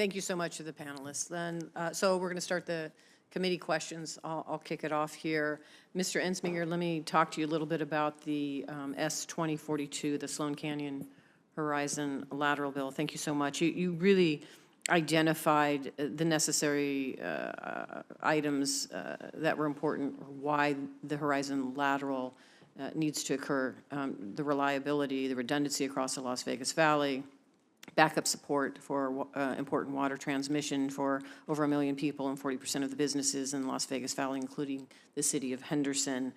Thank you so much to the panelists. Then, so we're going to start the committee questions. I'll kick it off here. Mr. Ensminger, let me talk to you a little bit about the S-2042, the Sloan Canyon Horizon Lateral Bill. Thank you so much. You really identified the necessary items that were important, or why the Horizon Lateral needs to occur. The reliability, the redundancy across the Las Vegas Valley, backup support for important water transmission for over 1 million people and 40% of the businesses in Las Vegas Valley, including the city of Henderson.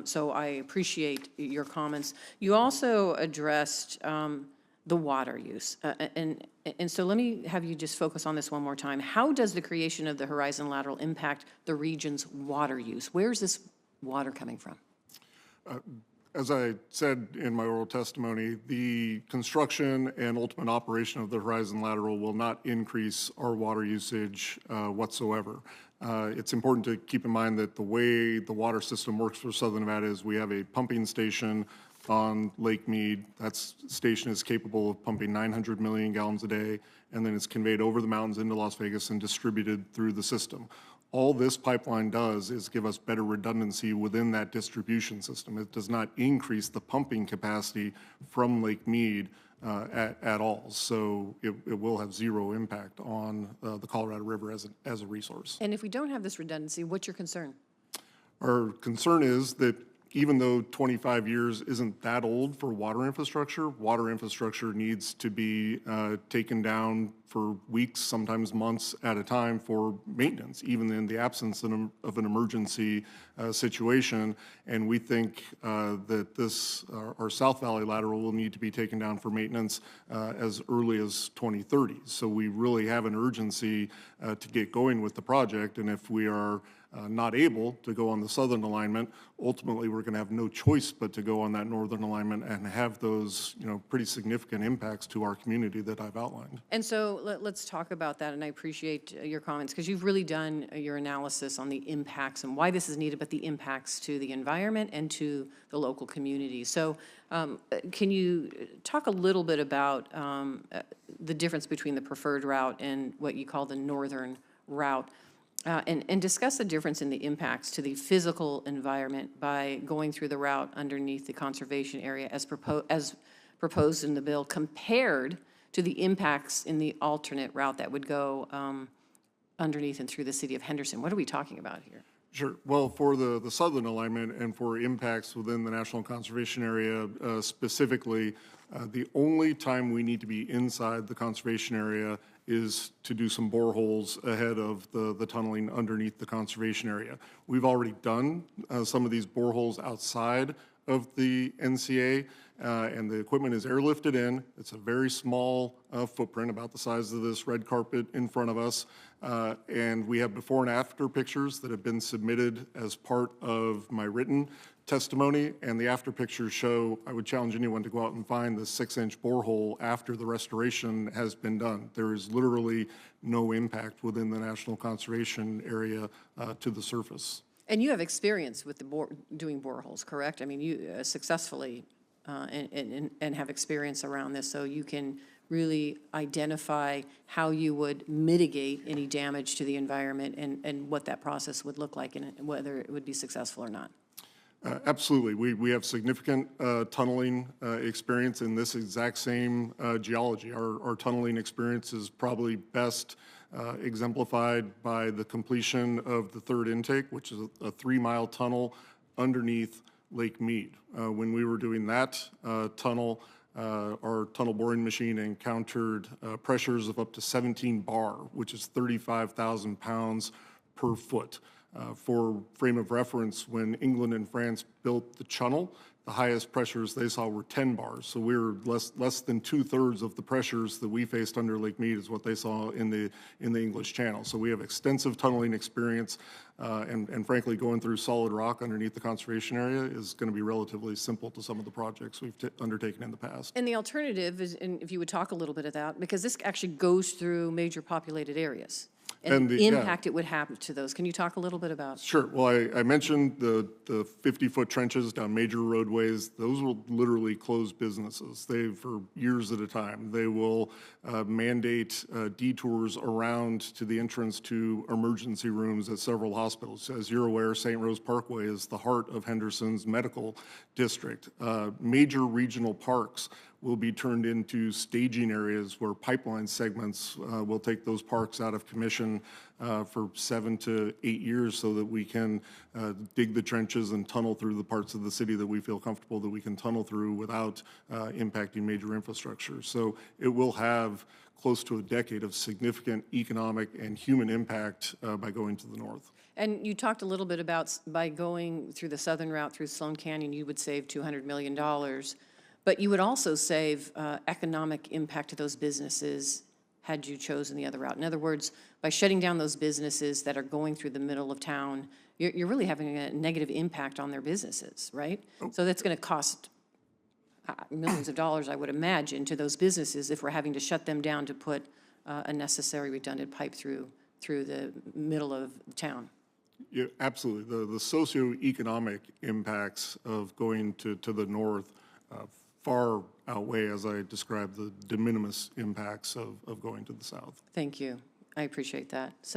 So I appreciate your comments. You also addressed the water use. And so let me have you just focus on this one more time. How does the creation of the Horizon Lateral impact the region's water use? Where's this water coming from? As I said in my oral testimony, the construction and ultimate operation of the Horizon Lateral will not increase our water usage whatsoever. It's important to keep in mind that the way the water system works for Southern Nevada is we have a pumping station on Lake Mead. That station is capable of pumping 900 million gallons a day, and then it's conveyed over the mountains into Las Vegas and distributed through the system. All this pipeline does is give us better redundancy within that distribution system. It does not increase the pumping capacity from Lake Mead at all. So it will have zero impact on the Colorado River as a resource. And if we don't have this redundancy, what's your concern? Our concern is that even though 25 years isn't that old for water infrastructure needs to be taken down for weeks, sometimes months at a time for maintenance, even in the absence of an emergency situation. And we think that our South Valley lateral will need to be taken down for maintenance as early as 2030. So we really have an urgency to get going with the project. And if we are not able to go on the southern alignment, ultimately we're going to have no choice but to go on that northern alignment and have those, pretty significant impacts to our community that I've outlined. And so let's talk about that, and I appreciate your comments, because you've really done your analysis on the impacts and why this is needed, but the impacts to the environment and to the local community. So can you talk a little bit about the difference between the preferred route and what you call the northern route? And discuss the difference in the impacts to the physical environment by going through the route underneath the conservation area as proposed in the bill, compared to the impacts in the alternate route that would go underneath and through the city of Henderson. What are we talking about here? Sure. Well, for the southern alignment and for impacts within the National Conservation Area specifically, the only time we need to be inside the conservation area is to do some boreholes ahead of the tunneling underneath the conservation area. We've already done some of these boreholes outside of the NCA, and the equipment is airlifted in. It's a very small footprint, about the size of this red carpet in front of us, and we have before and after pictures that have been submitted as part of my written testimony, and the after pictures show, I would challenge anyone to go out and find the 6-inch borehole after the restoration has been done. There is literally no impact within the National Conservation Area to the surface. And you have experience with doing boreholes, correct? I mean, you successfully and have experience around this, so you can really identify how you would mitigate any damage to the environment and what that process would look like and whether it would be successful or not. Absolutely. We have significant tunneling experience in this exact same geology. Our tunneling experience is probably best exemplified by the completion of the third intake, which is a 3-mile tunnel underneath Lake Mead. When we were doing that tunnel, our tunnel boring machine encountered pressures of up to 17 bar, which is 35,000 pounds per foot. For frame of reference, when England and France built the channel, the highest pressures they saw were 10 bars. So we were less than 2/3 of the pressures that we faced under Lake Mead is what they saw in the English Channel. So we have extensive tunneling experience, and frankly, going through solid rock underneath the conservation area is going to be relatively simple to some of the projects we've undertaken in the past. And the alternative is, and if you would talk a little bit of that, because this actually goes through major populated areas. and the impact it would have to those. Can you talk a little bit about? Sure. Well, I mentioned the 50-foot trenches down major roadways. Those will literally close businesses. For years at a time. They will mandate detours around to the entrance to emergency rooms at several hospitals. As you're aware, St. Rose Parkway is the heart of Henderson's medical district. Major regional parks will be turned into staging areas where pipeline segments will take those parks out of commission for 7 to 8 years so that we can dig the trenches and tunnel through the parts of the city that we feel comfortable that we can tunnel through without impacting major infrastructure. So it will have close to a decade of significant economic and human impact by going to the north. And you talked a little bit about by going through the southern route through Sloan Canyon, you would save $200 million. But you would also save economic impact to those businesses had you chosen the other route. In other words, by shutting down those businesses that are going through the middle of town, you're really having a negative impact on their businesses, right? So that's going to cost millions of dollars, I would imagine, to those businesses if we're having to shut them down to put a necessary redundant pipe through the middle of town. Yeah, absolutely. The socioeconomic impacts of going to the north far outweigh, as I described, the de minimis impacts of going to the south. Thank you. I appreciate that. Senator